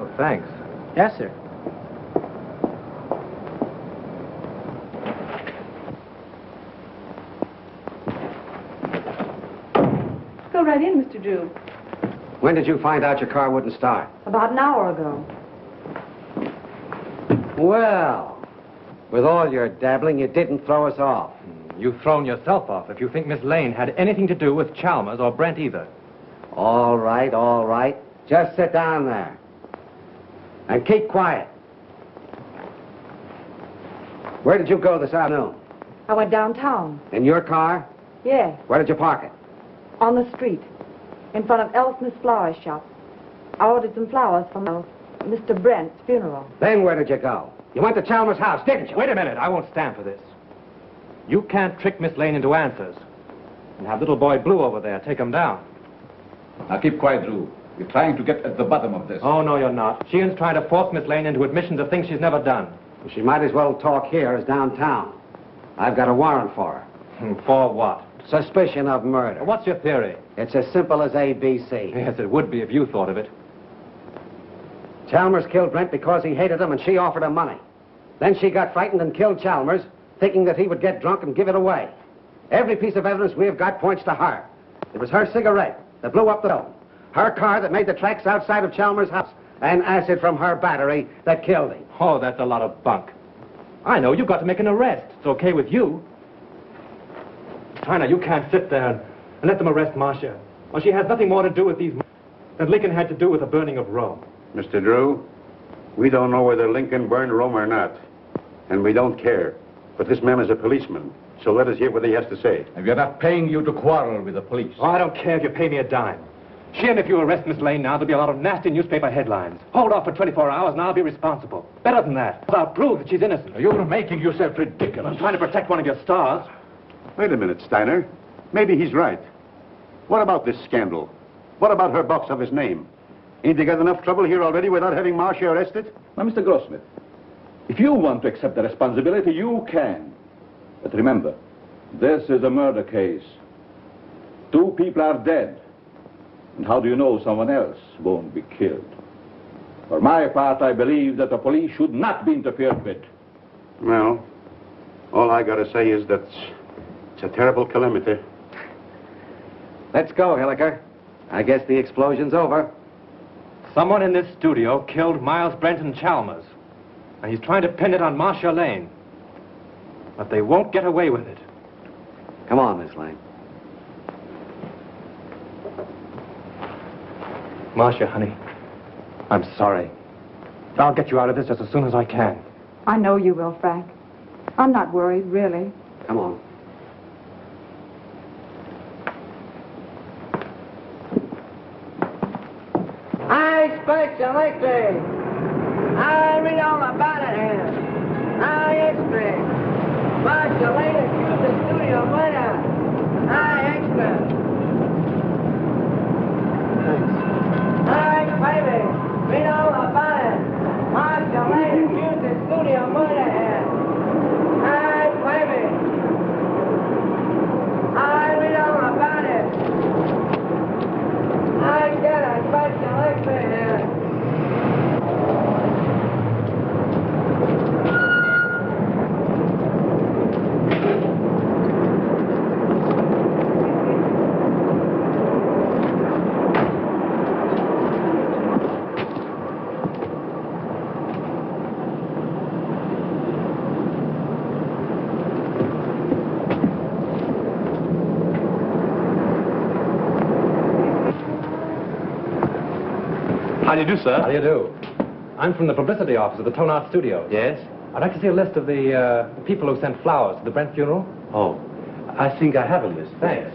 Oh, thanks. Yes, sir. Go right in, Mr. Drew. When did you find out your car wouldn't start? About an hour ago. Well, with all your dabbling, you didn't throw us off. You've thrown yourself off if you think Miss Lane had anything to do with Chalmers or Brent either. All right, all right. Just sit down there. And keep quiet. Where did you go this afternoon? I went downtown. In your car? Yes, Where did you park it? on the street, in front of Elsmith's flower shop. I ordered some flowers for Mr. Brent's funeral. Then where did you go? You went to Chalmers' house, didn't you? Wait a minute. I won't stand for this. You can't trick Miss Lane into answers. And have little boy Blue over there take him down. Now keep quiet, Drew. We're trying to get at the bottom of this. Oh, no, you're not. Sheehan's trying to force Miss Lane into admissions of things she's never done. Well, she might as well talk here as downtown. I've got a warrant for her. For what? Suspicion of murder. What's your theory? It's as simple as ABC. Yes, it would be if you thought of it. Chalmers killed Brent because he hated him and she offered him money. Then she got frightened and killed Chalmers, thinking that he would get drunk and give it away. Every piece of evidence we have got points to her. It was her cigarette that blew up the dome, her car that made the tracks outside of Chalmers' house, and acid from her battery that killed him. Oh, that's a lot of bunk. I know, you've got to make an arrest. It's okay with you. Steiner, you can't sit there and let them arrest Marcia. Well, she has nothing more to do with these than Lincoln had to do with the burning of Rome. Mr. Drew, we don't know whether Lincoln burned Rome or not, and we don't care. But this man is a policeman, so let us hear what he has to say. And we are not paying you to quarrel with the police. Oh, I don't care if you pay me a dime. Sheehan, if you arrest Miss Lane now, there'll be a lot of nasty newspaper headlines. Hold off for 24 hours and I'll be responsible. Better than that. I'll prove that she's innocent. You're making yourself ridiculous. I'm trying to protect one of your stars. Wait a minute, Steiner. Maybe he's right. What about this scandal? What about her box office name? Ain't they got enough trouble here already without having Marcia arrested? Now, Mr. Grossmith, if you want to accept the responsibility, you can. But remember, this is a murder case. 2 people are dead. And how do you know someone else won't be killed? For my part, I believe that the police should not be interfered with. Well, all I gotta say is that it's a terrible calamity. Let's go, Hilliker. I guess the explosion's over. Someone in this studio killed Myles Brent and Chalmers. And he's trying to pin it on Marcia Lane. But they won't get away with it. Come on, Miss Lane. Marcia, honey, I'm sorry. I'll get you out of this just as soon as I can. I know you will, Frank. I'm not worried, really. Come on. I speculate. I read all about it here. I extra. Marcia Lane accused the studio murder. I extra. Hi, baby. Read all about it. Marcia Lane accused the studio murder here. Hi, baby. I How do you do, sir? How do you do? I'm from the publicity office of the Tonart Studios. Yes? I'd like to see a list of the people who sent flowers to the Brent funeral. Oh, I think I have a list. Thanks.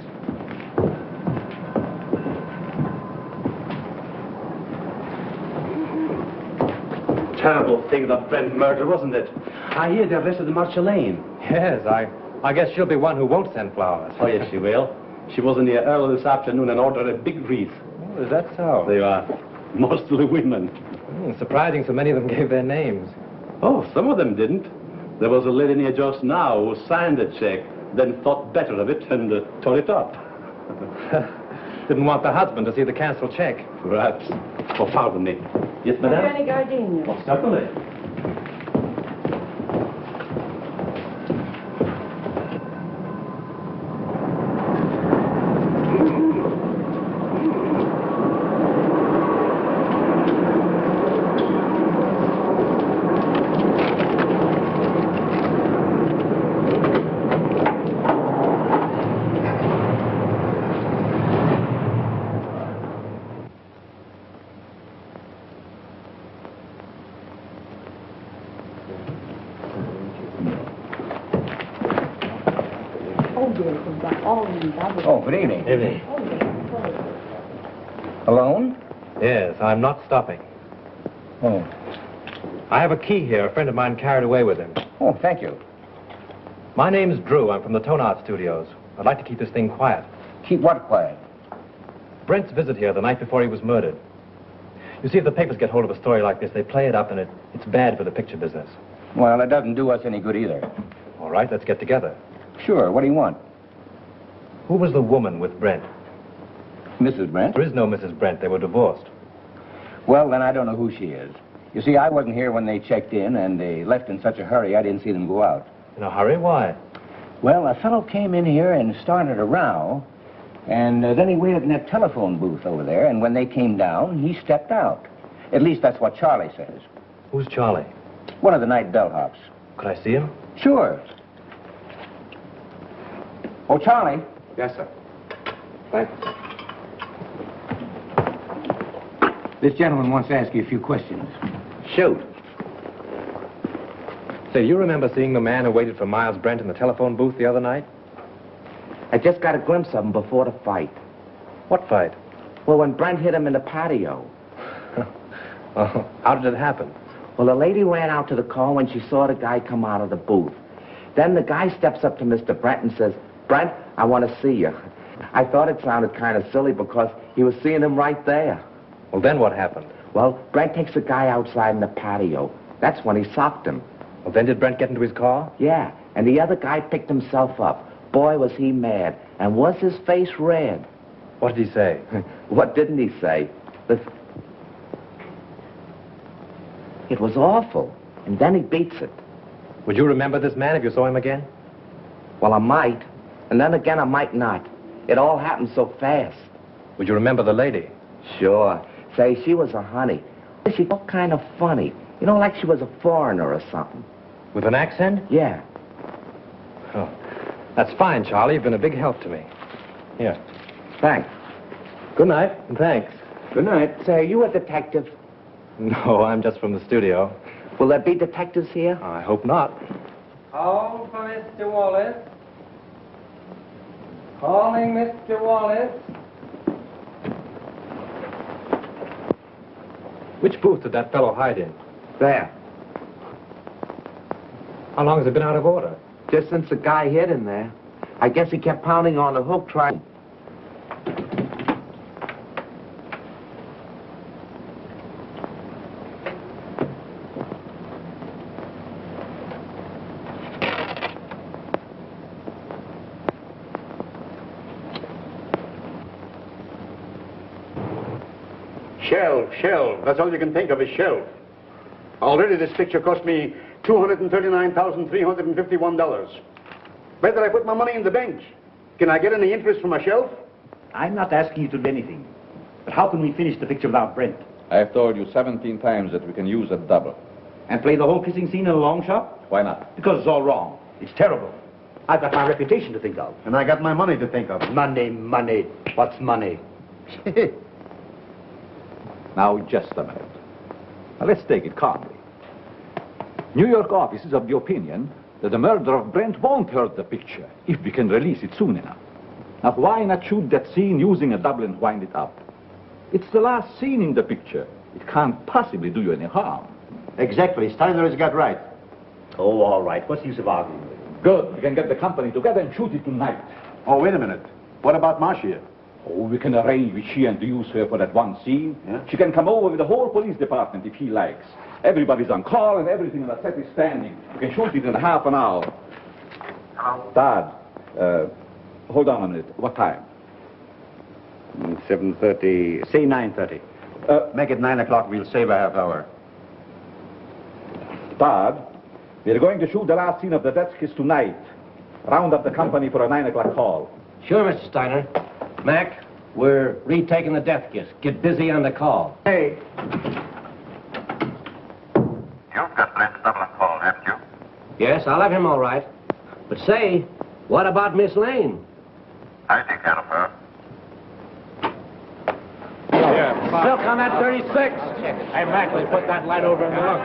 Terrible thing, that Brent murder, wasn't it? I hear they arrested Marcia Lane. Yes, I guess she'll be one who won't send flowers. Oh, yes, she will. She was in here early this afternoon and ordered a big wreath. Oh, is that so? They are mostly women. Surprising so many of them gave their names. Oh, some of them didn't. There was a lady near just now who signed a check, then thought better of it and tore it up. Didn't want the husband to see the canceled check. Perhaps. Oh, pardon me. Yes, madame? Any gardenias? Oh, certainly. Oh, good evening. Evening. Alone? Yes, I'm not stopping. Oh. I have a key here a friend of mine carried away with him. Oh, thank you. My name's Drew. I'm from the Tonart Studios. I'd like to keep this thing quiet. Keep what quiet? Brent's visit here the night before he was murdered. You see, if the papers get hold of a story like this, they play it up, and it's bad for the picture business. Well, it doesn't do us any good either. All right, let's get together. Sure, what do you want? Who was the woman with Brent? Mrs. Brent? There is no Mrs. Brent. They were divorced. Well, then I don't know who she is. You see, I wasn't here when they checked in, and they left in such a hurry I didn't see them go out. In a hurry? Why? Well, a fellow came in here and started a row, and then he waited in that telephone booth over there, and when they came down, he stepped out. At least that's what Charlie says. Who's Charlie? One of the night bellhops. Could I see him? Sure. Oh, Charlie. Yes, sir. Thanks. This gentleman wants to ask you a few questions. Shoot. Say, you remember seeing the man who waited for Myles Brent in the telephone booth the other night? I just got a glimpse of him before the fight. What fight? Well, when Brent hit him in the patio. Oh, how did it happen? Well, the lady ran out to the car when she saw the guy come out of the booth. Then the guy steps up to Mr. Brent and says, "Brent, I want to see you." I thought it sounded kind of silly because he was seeing him right there. Well, then what happened? Well, Brent takes the guy outside in the patio. That's when he socked him. Well, then did Brent get into his car? Yeah, and the other guy picked himself up. Boy, was he mad. And was his face red. What did he say? What didn't he say? It was awful. And then he beats it. Would you remember this man if you saw him again? Well, I might. And then again, I might not. It all happened so fast. Would you remember the lady? Sure. Say, she was a honey. She looked kind of funny. You know, like she was a foreigner or something. With an accent? Yeah. Oh, that's fine, Charlie. You've been a big help to me. Here. Thanks. Good night, and thanks. Good night. Say, are you a detective? No, I'm just from the studio. Will there be detectives here? I hope not. Call for Mr. Wallace. Calling Mr. Wallace. Which booth did that fellow hide in? There. How long has it been out of order? Just since the guy hit him there. I guess he kept pounding on the hook trying... Shelf. That's all you can think of is shelf. Already this picture cost me $239,351. Better I put my money in the bank. Can I get any interest from a shelf? I'm not asking you to do anything. But how can we finish the picture without Brent? I have told you 17 times that we can use a double. And play the whole kissing scene in a long shot? Why not? Because it's all wrong. It's terrible. I've got my reputation to think of. And I got my money to think of. Money. What's money? Now, just a minute. Now, let's take it calmly. New York office is of the opinion that the murder of Brent won't hurt the picture if we can release it soon enough. Now, why not shoot that scene using a double and wind it up? It's the last scene in the picture. It can't possibly do you any harm. Exactly. Steiner has got right. Oh, all right. What's the use of arguing? Good. We can get the company together and shoot it tonight. Oh, wait a minute. What about Marcia? Oh, we can arrange with Sheehan to use her for that one scene. Yeah? She can come over with the whole police department if he likes. Everybody's on call and everything on the set is standing. We can shoot it in half an hour. Hello? Dad, hold on a minute. What time? 7:30. Say 9:30. Make it 9 o'clock. We'll save a half hour. Dad, we're going to shoot the last scene of the death kiss tonight. Round up the company for a 9 o'clock call. Sure, Mr. Steiner. Mac, we're retaking the death kiss. Get busy on the call. Hey. You've got Brent's double and call, haven't you? Yes, I'll have him all right. But say, what about Miss Lane? I take care of her. Silk on that 36. Hey, Mac, let's put that light over in the look.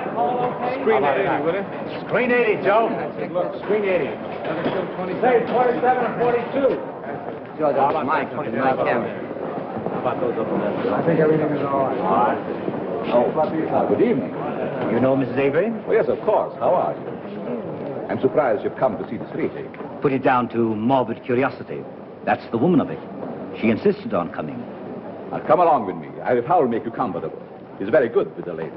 Screen 80, will it? Screen 80, Joe. Look, screen 80. Say 27 and 42. Joe, that's my camera. How about those up there? I think everything is all right. All right. Oh, good evening. You know Mrs. Avery? Oh, yes, of course. How are you? I'm surprised you've come to see this retake. Put it down to morbid curiosity. That's the woman of it. She insisted on coming. Now, come along with me. I will make you comfortable. He's very good with the ladies.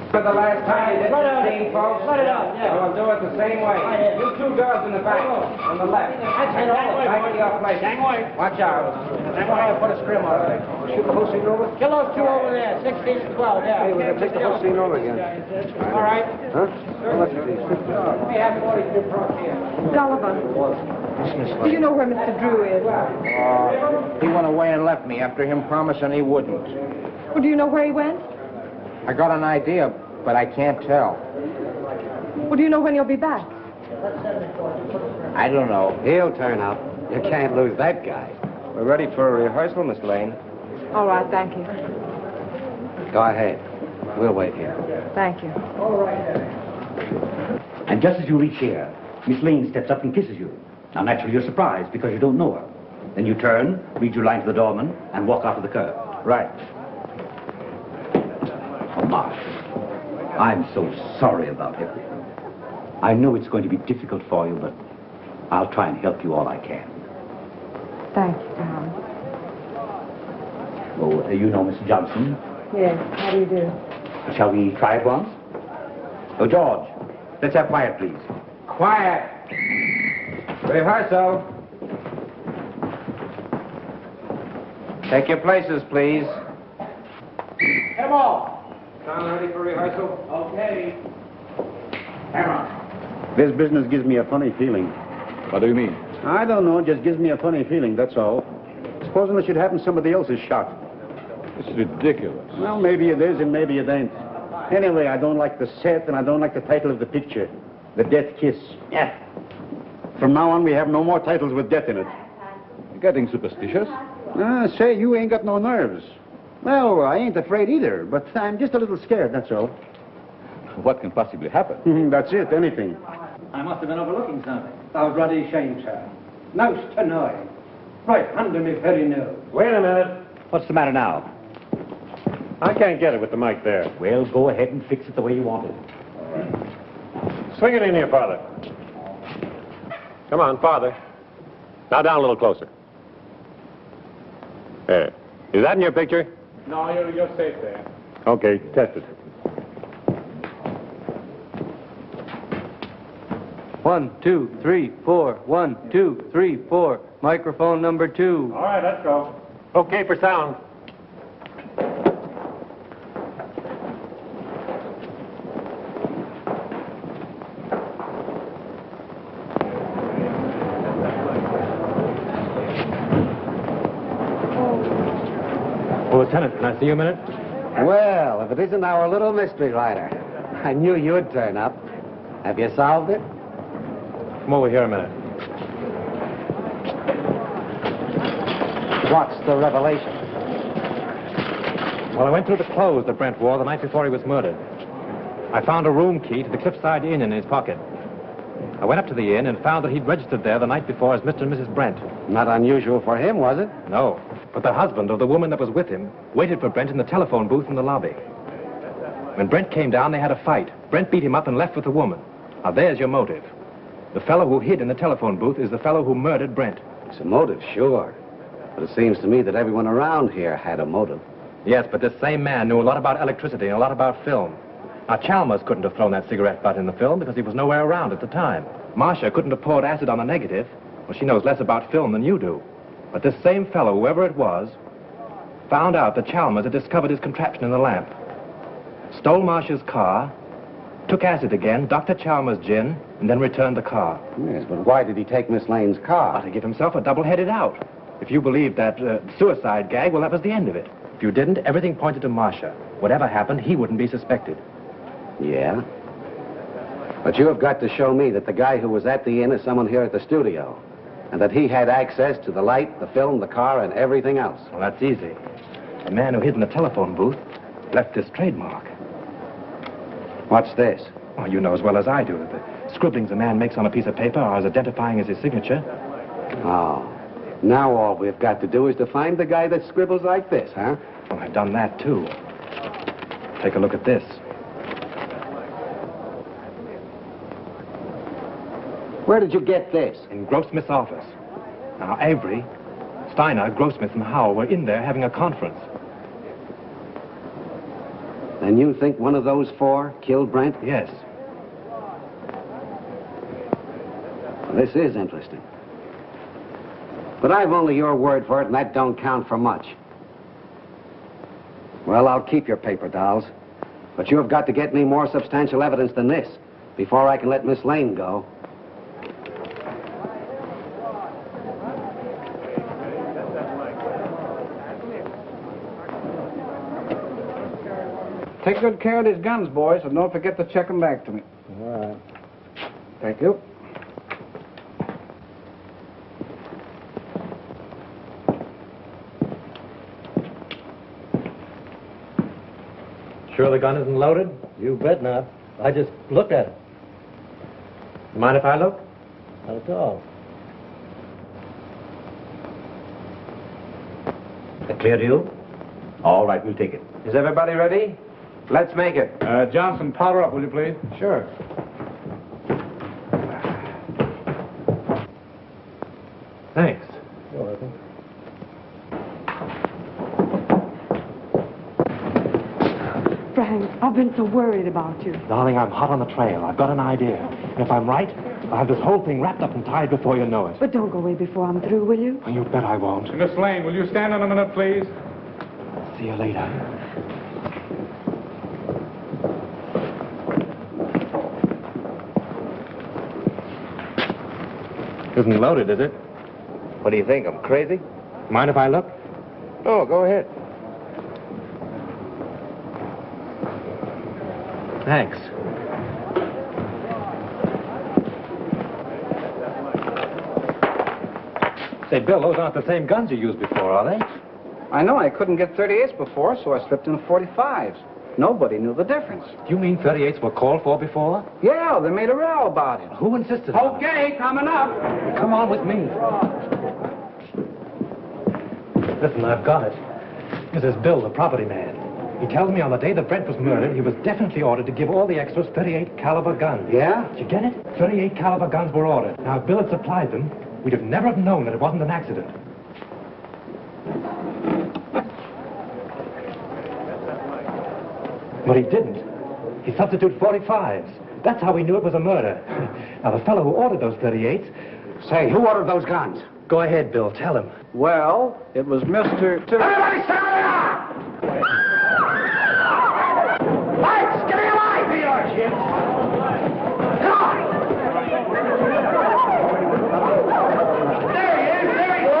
For the last time, this scene, folks. Let it out, yeah. We'll do it the same way. You two girls in the back, on the left. Back to your place. Watch out. Put a scrim on it. Shoot the whole scene over? Kill those two over there, 16 and 12, yeah. Hey, we're going to take the whole scene over again. All right. Huh? How much is these? We have 42 pro here. Sullivan, do you know where Mr. Drew is? He went away and left me after him promising he wouldn't. Well, do you know where he went? I got an idea, but I can't tell. Well, do you know when he'll be back? I don't know. He'll turn up. You can't lose that guy. We're ready for a rehearsal, Miss Lane. All right, thank you. Go ahead. We'll wait here. Thank you. And just as you reach here, Miss Lane steps up and kisses you. Now, naturally, you're surprised because you don't know her. Then you turn, read your line to the doorman, and walk out of the curb. Right. Oh, Marsh, I'm so sorry about everything. I know it's going to be difficult for you, but I'll try and help you all I can. Thank you, Tom. Oh, you know Mr. Johnson? Yes, how do you do? Shall we try it once? Oh, George, let's have quiet, please. Quiet. Rehearsal. Take your places, please. Come on. Sound ready for rehearsal? Okay. Hammer. This business gives me a funny feeling. What do you mean? I don't know, it just gives me a funny feeling, that's all. Supposing it should happen, somebody else is shot. It's ridiculous. Well, maybe it is and maybe it ain't. Anyway, I don't like the set and I don't like the title of the picture. The Death Kiss. Yeah. From now on, we have no more titles with death in it. You're getting superstitious? Say, you ain't got no nerves. Well, I ain't afraid either, but I'm just a little scared, that's all. What can possibly happen? That's it, anything. I must have been overlooking something. I was bloody ashamed, sir. Most annoying. Right under me very nose. Wait a minute. What's the matter now? I can't get it with the mic there. Well, go ahead and fix it the way you want it. Swing it in here, Father. Come on, farther. Now down a little closer. There. Is that in your picture? No, you're safe there. Okay, test it. 1, 2, 3, 4. 1, 2, 3, 4. Microphone number 2. All right, let's go. Okay for sound. Well, Lieutenant, can I see you a minute? Well, if it isn't our little mystery writer. I knew you'd turn up. Have you solved it? Come over here a minute. What's the revelation? Well, I went through the clothes that Brent wore the night before he was murdered. I found a room key to the Cliffside Inn in his pocket. I went up to the inn and found that he'd registered there the night before as Mr. and Mrs. Brent. Not unusual for him, was it? No, but the husband of the woman that was with him waited for Brent in the telephone booth in the lobby. When Brent came down, they had a fight. Brent beat him up and left with the woman. Now, there's your motive. The fellow who hid in the telephone booth is the fellow who murdered Brent. It's a motive, sure. But it seems to me that everyone around here had a motive. Yes, but this same man knew a lot about electricity and a lot about film. Now, Chalmers couldn't have thrown that cigarette butt in the film because he was nowhere around at the time. Marcia couldn't have poured acid on the negative. Well, she knows less about film than you do. But this same fellow, whoever it was, found out that Chalmers had discovered his contraption in the lamp, stole Marcia's car, took acid again, Dr. Chalmers' gin, and then returned the car. Yes, but why did he take Miss Lane's car? To give himself a double-headed out. If you believed that suicide gag, well, that was the end of it. If you didn't, everything pointed to Marcia. Whatever happened, he wouldn't be suspected. Yeah? But you have got to show me that the guy who was at the inn is someone here at the studio, and that he had access to the light, the film, the car, and everything else. Well, that's easy. The man who hid in the telephone booth left this trademark. What's this? Oh, you know as well as I do. The scribblings a man makes on a piece of paper are as identifying as his signature. Oh. Now all we've got to do is to find the guy that scribbles like this, huh? Well, I've done that, too. Take a look at this. Where did you get this? In Grossmith's office. Now, Avery, Steiner, Grossmith, and Howell were in there having a conference. Then you think one of those four killed Brent? Yes. This is interesting. But I've only your word for it, and that don't count for much. Well, I'll keep your paper dolls. But you have got to get me more substantial evidence than this before I can let Miss Lane go. Take good care of these guns, boys, and don't forget to check them back to me. All right. Thank you. Sure the gun isn't loaded? You bet not. I just looked at it. Mind if I look? Not at all. That clear to you? All right, we'll take it. Is everybody ready? Let's make it. Johnson, powder up, will you please? Sure. Thanks. You're welcome. Frank, I've been so worried about you. Darling, I'm hot on the trail. I've got an idea. And if I'm right, I'll have this whole thing wrapped up and tied before you know it. But don't go away before I'm through, will you? You bet I won't. Miss Lane, will you stand on a minute, please? See you later. Isn't loaded, is it? What do you think? I'm crazy? Mind if I look? Oh, go ahead. Thanks. Say, Bill, those aren't the same guns you used before, are they? I know I couldn't get 38s before, so I slipped in 45s. Nobody knew the difference. Do you mean 38s were called for before? Yeah, they made a row about it. Who insisted on it? Okay, coming up. Come on with me. Listen, I've got it. This is Bill, the property man. He tells me on the day that Brent was murdered, he was definitely ordered to give all the extras 38 caliber guns. Yeah? Did you get it? 38 caliber guns were ordered. Now, if Bill had supplied them, we'd have never have known that it wasn't an accident. But he didn't. He substituted 45s. That's how we knew it was a murder. Now, the fellow who ordered those 38s... Say, who ordered those guns? Go ahead, Bill. Tell him. Well, it was Mr. Everybody stand up! Lights, give me a light! Here you are, Jim. Come on! There he is! There he goes!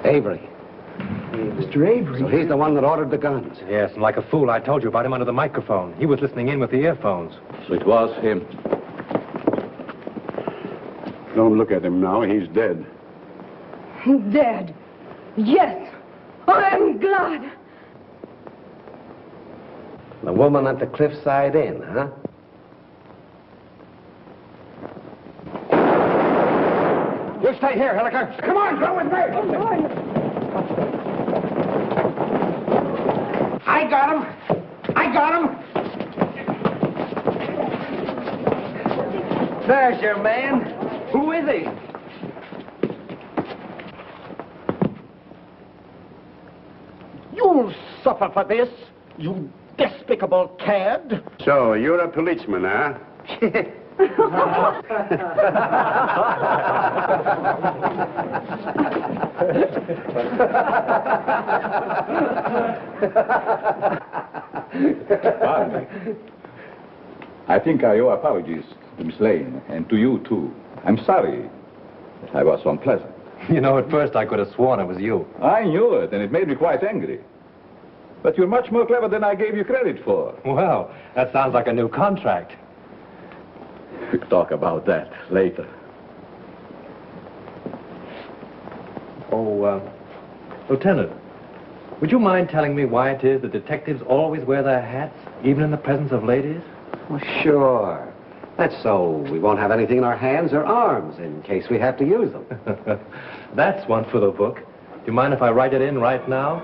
Avery. Mr. Avery? So he's the one that ordered the guns. Yes, and like a fool, I told you about him under the microphone. He was listening in with the earphones. So it was him. Don't look at him now. He's dead. Dead. Yes. I'm glad. The woman at the Cliffside Inn, huh? You stay here, Hilliker. Come on, go with me. I got him. I got him. There's your man. Who is he? You'll suffer for this, you despicable cad. So, you're a policeman, huh? Pardon me. I think I owe apologies to Miss Lane, and to you, too. I'm sorry that I was so unpleasant. You know, at first I could have sworn it was you. I knew it, and it made me quite angry. But you're much more clever than I gave you credit for. Well, that sounds like a new contract. We'll talk about that later. Oh, Lieutenant, would you mind telling me why it is that detectives always wear their hats, even in the presence of ladies? Well, sure. That's so we won't have anything in our hands or arms in case we have to use them. That's one for the book. Do you mind if I write it in right now?